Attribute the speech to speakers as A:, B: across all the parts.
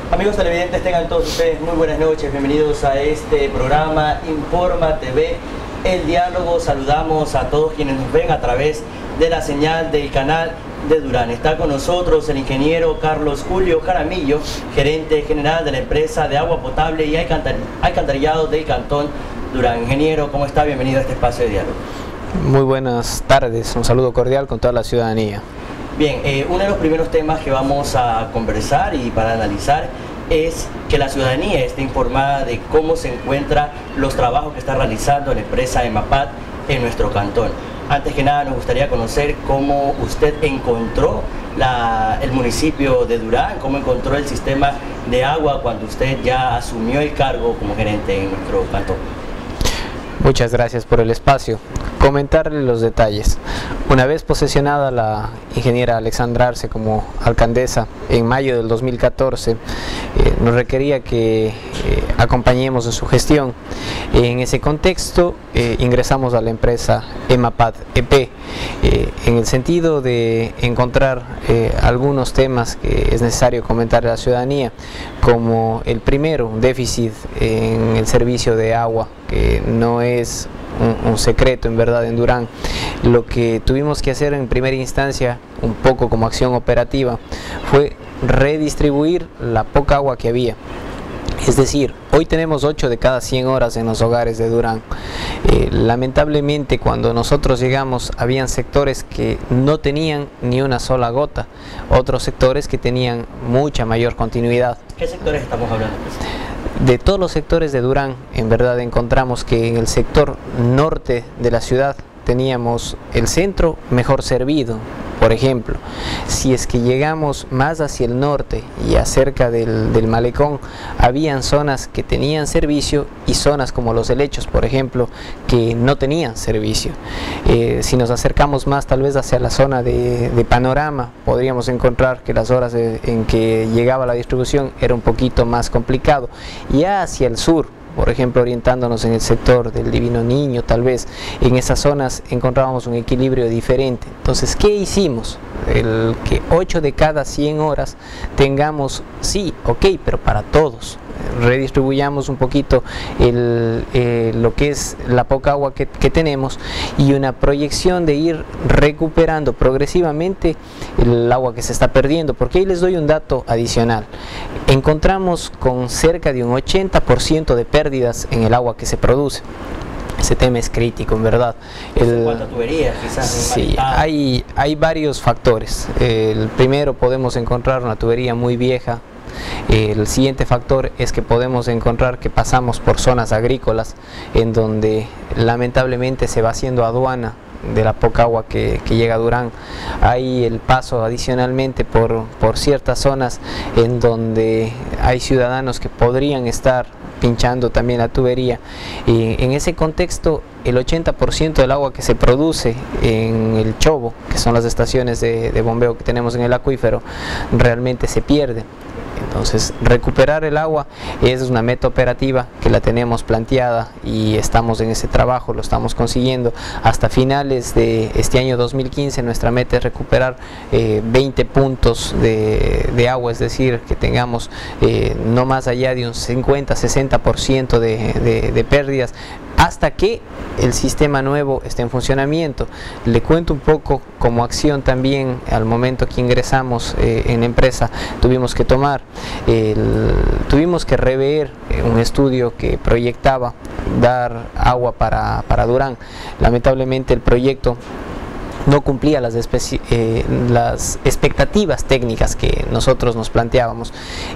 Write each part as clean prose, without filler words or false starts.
A: Amigos televidentes, tengan todos ustedes muy buenas noches, bienvenidos a este programa Informa TV, El Diálogo. Saludamos a todos quienes nos ven a través de la señal del canal de Durán. Está con nosotros el ingeniero Carlos Julio Jaramillo, gerente general de la empresa de agua potable y alcantarillado del Cantón Durán. Ingeniero, ¿cómo está? Bienvenido a este espacio de diálogo.
B: Muy buenas tardes, un saludo cordial con toda la ciudadanía.
A: Bien, uno de los primeros temas que vamos a conversar y para analizar es que la ciudadanía esté informada de cómo se encuentran los trabajos que está realizando la empresa EMAPAT en nuestro cantón. Antes que nada nos gustaría conocer cómo usted encontró el municipio de Durán, cómo encontró el sistema de agua cuando usted ya asumió el cargo como gerente en nuestro cantón.
B: Muchas gracias por el espacio. Comentarle los detalles. Una vez posesionada la ingeniera Alexandra Arce como alcaldesa en mayo del 2014, nos requería que acompañemos en su gestión. En ese contexto ingresamos a la empresa EMAPAT EP en el sentido de encontrar algunos temas que es necesario comentar a la ciudadanía, como el primero, un déficit en el servicio de agua, que no es un secreto en verdad en Durán. Lo que tuvimos que hacer en primera instancia, un poco como acción operativa, fue redistribuir la poca agua que había. Es decir, hoy tenemos 8 de cada 100 horas en los hogares de Durán. Lamentablemente cuando nosotros llegamos habían sectores que no tenían ni una sola gota, otros sectores que tenían mucha mayor continuidad.
A: ¿Qué sectores estamos hablando?
B: De todos los sectores de Durán, en verdad encontramos que en el sector norte de la ciudad teníamos el centro mejor servido. Por ejemplo, si es que llegamos más hacia el norte y acerca del malecón, habían zonas que tenían servicio y zonas como los helechos, por ejemplo, que no tenían servicio. Si nos acercamos más tal vez hacia la zona de Panorama, podríamos encontrar que las horas en que llegaba la distribución era un poquito más complicado. Y hacia el sur, por ejemplo, orientándonos en el sector del Divino Niño, tal vez en esas zonas encontrábamos un equilibrio diferente. Entonces, ¿qué hicimos? El que 8 de cada 100 horas tengamos, sí, ok, pero para todos. Redistribuyamos un poquito lo que es la poca agua que tenemos y una proyección de ir recuperando progresivamente el agua que se está perdiendo, porque ahí les doy un dato adicional. Encontramos con cerca de un 80% de pérdidas en el agua que se produce. Ese tema es crítico, en verdad.
A: ¿En cuanto a tuberías, quizás?
B: Sí, hay varios factores. El primero, podemos encontrar una tubería muy vieja. El siguiente factor es que podemos encontrar que pasamos por zonas agrícolas en donde lamentablemente se va haciendo aduana de la poca agua que llega a Durán. Hay el paso adicionalmente por ciertas zonas en donde hay ciudadanos que podrían estar pinchando también la tubería, y en ese contexto el 80% del agua que se produce en el Chobo, que son las estaciones de bombeo que tenemos en el acuífero, realmente se pierde. Entonces, recuperar el agua es una meta operativa que la tenemos planteada y estamos en ese trabajo, lo estamos consiguiendo. Hasta finales de este año 2015 nuestra meta es recuperar 20 puntos de agua, es decir, que tengamos no más allá de un 50-60% de pérdidas, hasta que el sistema nuevo esté en funcionamiento. Le cuento un poco como acción también. Al momento que ingresamos en la empresa tuvimos que rever un estudio que proyectaba dar agua para Durán. Lamentablemente el proyecto no cumplía las expectativas técnicas que nosotros nos planteábamos.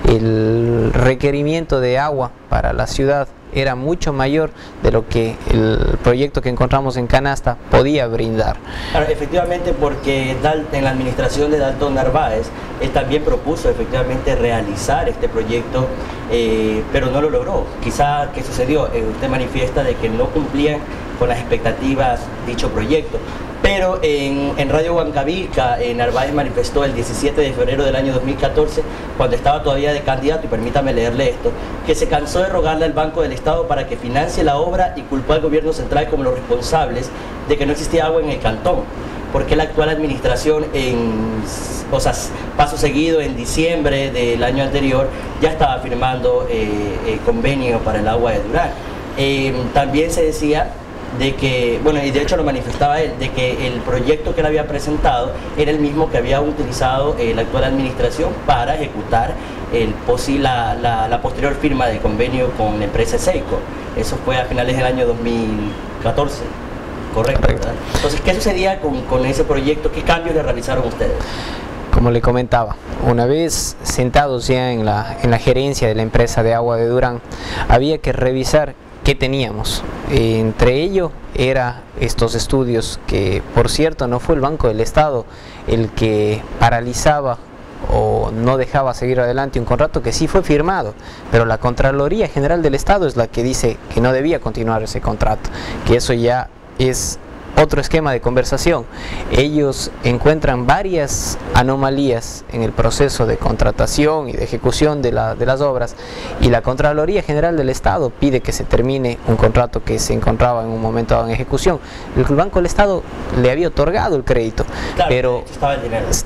B: El requerimiento de agua para la ciudad era mucho mayor de lo que el proyecto que encontramos en Canasta podía brindar.
A: Claro, efectivamente, porque en la administración de Dalton Narváez, él también propuso efectivamente realizar este proyecto, pero no lo logró. Quizá, ¿qué sucedió? Usted manifiesta de que no cumplían con las expectativas dicho proyecto. Pero en Radio Huancavilca, Narváez manifestó el 17 de febrero del año 2014, cuando estaba todavía de candidato, y permítame leerle esto, que se cansó de rogarle al Banco del Estado para que financie la obra y culpó al gobierno central como los responsables de que no existía agua en el cantón. por qué la actual administración, paso seguido, en diciembre del año anterior, ya estaba firmando convenio para el agua de Durán. También se decía de que, bueno, y de hecho lo manifestaba él, de que el proyecto que él había presentado era el mismo que había utilizado la actual administración para ejecutar la posterior firma del convenio con la empresa Seico. Eso fue a finales del año 2014, correcto, ¿verdad? Entonces, ¿qué sucedía con ese proyecto? ¿Qué cambios le realizaron ustedes?
B: Como le comentaba, una vez sentados ya en la gerencia de la empresa de agua de Durán, había que revisar qué teníamos. Entre ello era estos estudios que, por cierto, no fue el Banco del Estado el que paralizaba o no dejaba seguir adelante un contrato que sí fue firmado, pero la Contraloría General del Estado es la que dice que no debía continuar ese contrato, que eso ya es otro esquema de conversación. Ellos encuentran varias anomalías en el proceso de contratación y de ejecución de las obras, y la Contraloría General del Estado pide que se termine un contrato que se encontraba en un momento dado en ejecución. El Banco del Estado le había otorgado el crédito, claro, pero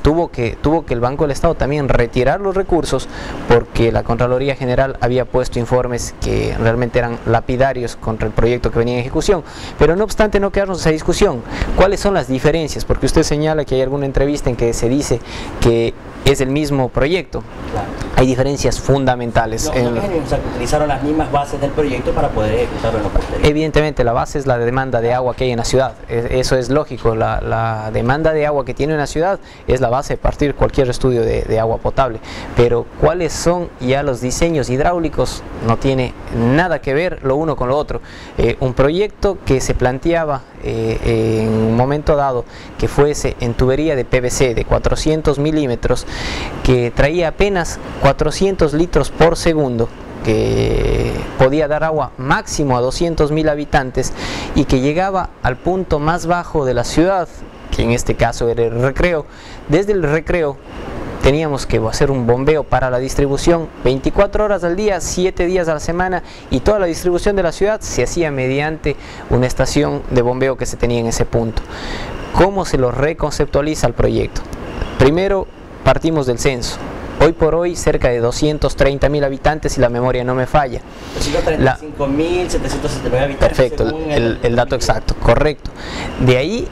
B: tuvo que el Banco del Estado también retirar los recursos, porque la Contraloría General había puesto informes que realmente eran lapidarios contra el proyecto que venía en ejecución. Pero no obstante, no quedarnos en esa discusión. ¿Cuáles son las diferencias? Porque usted señala que hay alguna entrevista en que se dice que es el mismo proyecto. Claro. Hay diferencias fundamentales.
A: Utilizaron las mismas bases del proyecto para poder ejecutarlo en lo posterior.
B: Evidentemente, la base es la demanda de agua que hay en la ciudad. Eso es lógico. La demanda de agua que tiene una ciudad es la base de partir cualquier estudio de agua potable. Pero ¿cuáles son ya los diseños hidráulicos? No tiene nada que ver lo uno con lo otro. Un proyecto que se planteaba en un momento dado que fuese en tubería de PVC de 400 milímetros, que traía apenas 400 litros por segundo, que podía dar agua máximo a 200.000 habitantes y que llegaba al punto más bajo de la ciudad, que en este caso era el Recreo. Desde el Recreo teníamos que hacer un bombeo para la distribución 24 horas al día, 7 días a la semana, y toda la distribución de la ciudad se hacía mediante una estación de bombeo que se tenía en ese punto. ¿Cómo se lo reconceptualiza el proyecto? Primero partimos del censo. Hoy por hoy cerca de 230.000 habitantes, si la memoria no me falla.
A: 235.769 habitantes.
B: Perfecto, el dato exacto, correcto. De ahí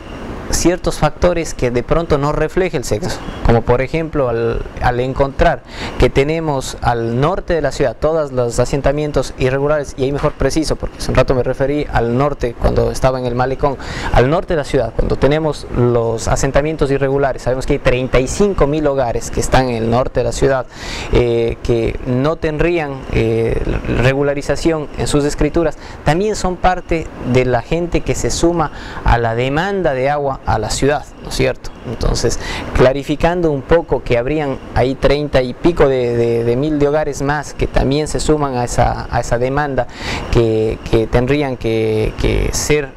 B: ciertos factores que de pronto no refleja el sexo, como por ejemplo al encontrar que tenemos al norte de la ciudad todos los asentamientos irregulares, y ahí mejor preciso, porque hace un rato me referí al norte cuando estaba en el malecón, al norte de la ciudad, cuando tenemos los asentamientos irregulares, sabemos que hay 35.000 hogares que están en el norte de la ciudad, que no tendrían regularización en sus escrituras, también son parte de la gente que se suma a la demanda de agua a la ciudad, ¿no es cierto? Entonces, clarificando un poco que habrían ahí 30 y pico de mil de hogares más que también se suman a esa demanda, que tendrían que ser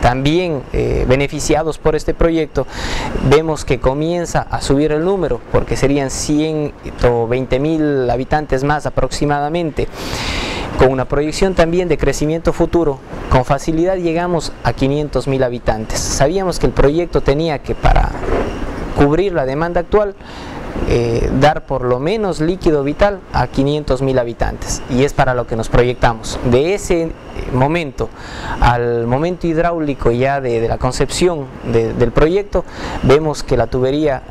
B: también beneficiados por este proyecto, vemos que comienza a subir el número, porque serían 120.000 habitantes más aproximadamente. Con una proyección también de crecimiento futuro, con facilidad llegamos a 500.000 habitantes. Sabíamos que el proyecto tenía que, para cubrir la demanda actual, dar por lo menos líquido vital a 500.000 habitantes, y es para lo que nos proyectamos. De ese momento al momento hidráulico ya de la concepción del proyecto, vemos que la tubería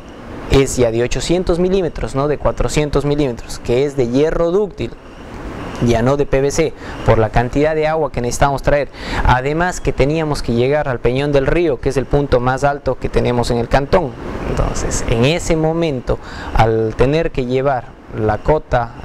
B: es ya de 800 milímetros, no de 400 milímetros, que es de hierro dúctil, ya no de PVC, por la cantidad de agua que necesitamos traer. Además que teníamos que llegar al Peñón del Río, que es el punto más alto que tenemos en el cantón. Entonces, en ese momento, al tener que llevar la cota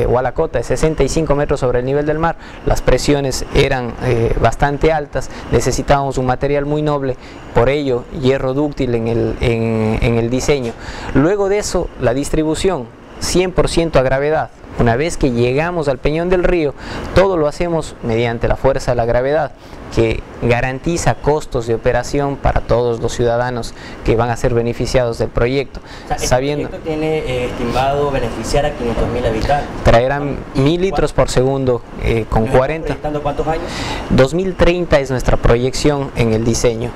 B: o a la cota de 65 metros sobre el nivel del mar, las presiones eran bastante altas, necesitábamos un material muy noble, por ello hierro dúctil en el diseño. Luego de eso, la distribución 100% a gravedad. Una vez que llegamos al Peñón del Río, todo lo hacemos mediante la fuerza de la gravedad, que garantiza costos de operación para todos los ciudadanos que van a ser beneficiados del proyecto.
A: O sea, sabiendo proyecto tiene estimado beneficiar a 500.000 habitantes.
B: Traerán 1000 litros por segundo con 40.
A: ¿Cuántos años?
B: 2030 es nuestra proyección en el diseño.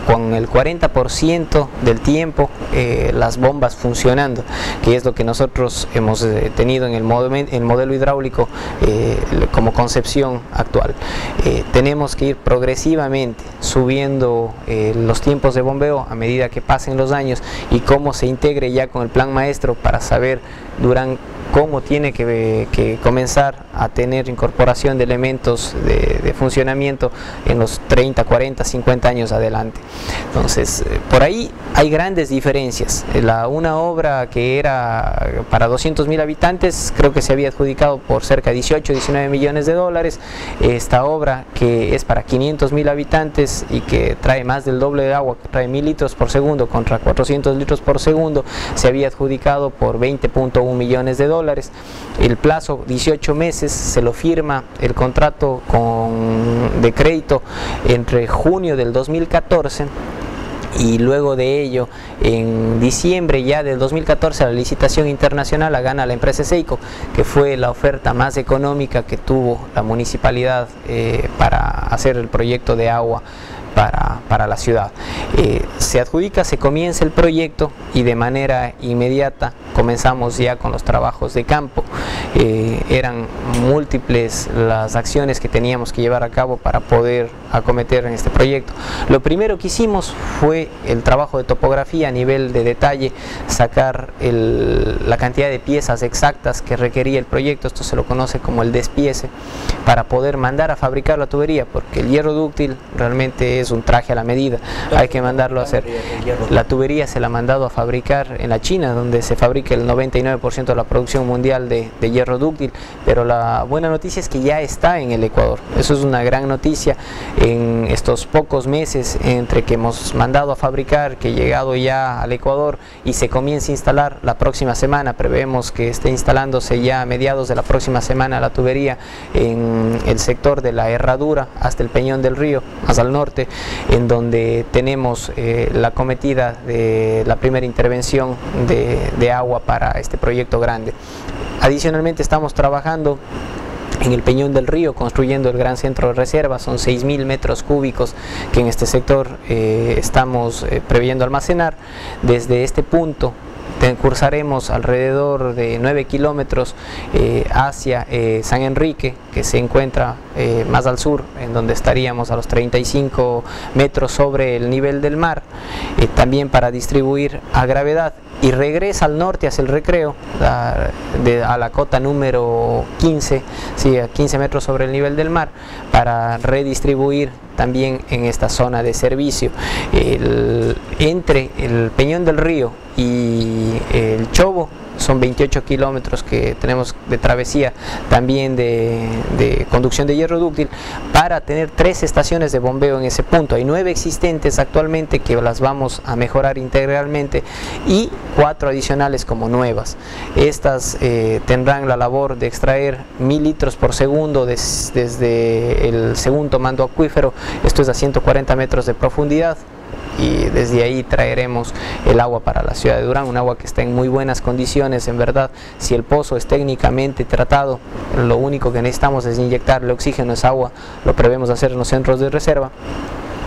B: Con el 40% del tiempo las bombas funcionando, que es lo que nosotros hemos tenido en el modelo hidráulico como concepción actual. Tenemos que ir progresivamente subiendo los tiempos de bombeo a medida que pasen los años y cómo se integre ya con el plan maestro para saber Durán cómo tiene que comenzar a tener incorporación de elementos de funcionamiento en los 30, 40, 50 años adelante. Entonces, por ahí hay grandes diferencias. Una obra que era para 200.000 habitantes, creo que se había adjudicado por cerca de 18, 19 millones de dólares. Esta obra que es para 500.000 habitantes y que trae más del doble de agua, que trae 1000 litros por segundo contra 400 litros por segundo, se había adjudicado por 20.1 millones de dólares. El plazo 18 meses, se lo firma el contrato de crédito entre junio del 2014 y luego de ello en diciembre ya del 2014 la licitación internacional la gana la empresa Seico, que fue la oferta más económica que tuvo la municipalidad para hacer el proyecto de agua para la ciudad. Se adjudica, se comienza el proyecto y de manera inmediata comenzamos ya con los trabajos de campo. Eran múltiples las acciones que teníamos que llevar a cabo para poder acometer en este proyecto. Lo primero que hicimos fue el trabajo de topografía a nivel de detalle, sacar la cantidad de piezas exactas que requería el proyecto, esto se lo conoce como el despiece, para poder mandar a fabricar la tubería, porque el hierro dúctil realmente es un traje a la medida, hay que mandarlo a hacer. La tubería se la ha mandado a fabricar en la China, donde se fabrica el 99% de la producción mundial de hierro dúctil, pero la buena noticia es que ya está en el Ecuador. Eso es una gran noticia. En estos pocos meses entre que hemos mandado a fabricar, que he llegado ya al Ecuador y se comienza a instalar la próxima semana, prevemos que esté instalándose ya a mediados de la próxima semana la tubería en el sector de la Herradura hasta el Peñón del Río, más al norte, en donde tenemos la cometida de la primera intervención de agua para este proyecto grande. Adicionalmente estamos trabajando en el Peñón del Río, construyendo el gran centro de reserva. Son 6.000 metros cúbicos que en este sector estamos previendo almacenar. Desde este punto cursaremos alrededor de 9 kilómetros hacia San Enrique, que se encuentra más al sur, en donde estaríamos a los 35 metros sobre el nivel del mar, también para distribuir a gravedad, y regresa al norte hacia el Recreo, a la cota número 15, sí, a 15 metros sobre el nivel del mar, para redistribuir también en esta zona de servicio. Entre el Peñón del Río y el Chobo son 28 kilómetros que tenemos de travesía, también de conducción de hierro dúctil, para tener 3 estaciones de bombeo en ese punto. Hay 9 existentes actualmente que las vamos a mejorar integralmente y 4 adicionales como nuevas. Estas tendrán la labor de extraer 1000 litros por segundo desde el segundo mando acuífero, esto es a 140 metros de profundidad, y desde ahí traeremos el agua para la ciudad de Durán, un agua que está en muy buenas condiciones. En verdad, si el pozo es técnicamente tratado, lo único que necesitamos es inyectarle oxígeno a esa agua, lo prevemos hacer en los centros de reserva.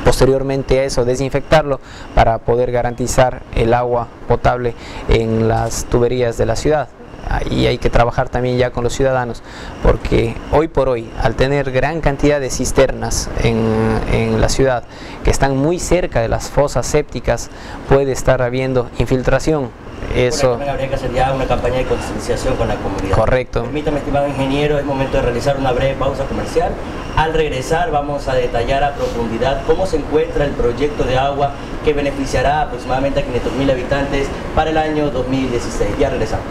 B: Posteriormente a eso, desinfectarlo para poder garantizar el agua potable en las tuberías de la ciudad. Ahí hay que trabajar también ya con los ciudadanos, porque hoy por hoy, al tener gran cantidad de cisternas en la ciudad que están muy cerca de las fosas sépticas, puede estar habiendo infiltración. Eso
A: también habría que hacer ya una campaña de concienciación con la comunidad.
B: Correcto.
A: Permítame, estimado ingeniero, es momento de realizar una breve pausa comercial. Al regresar vamos a detallar a profundidad cómo se encuentra el proyecto de agua que beneficiará aproximadamente a 500.000 habitantes para el año 2016. Ya regresamos.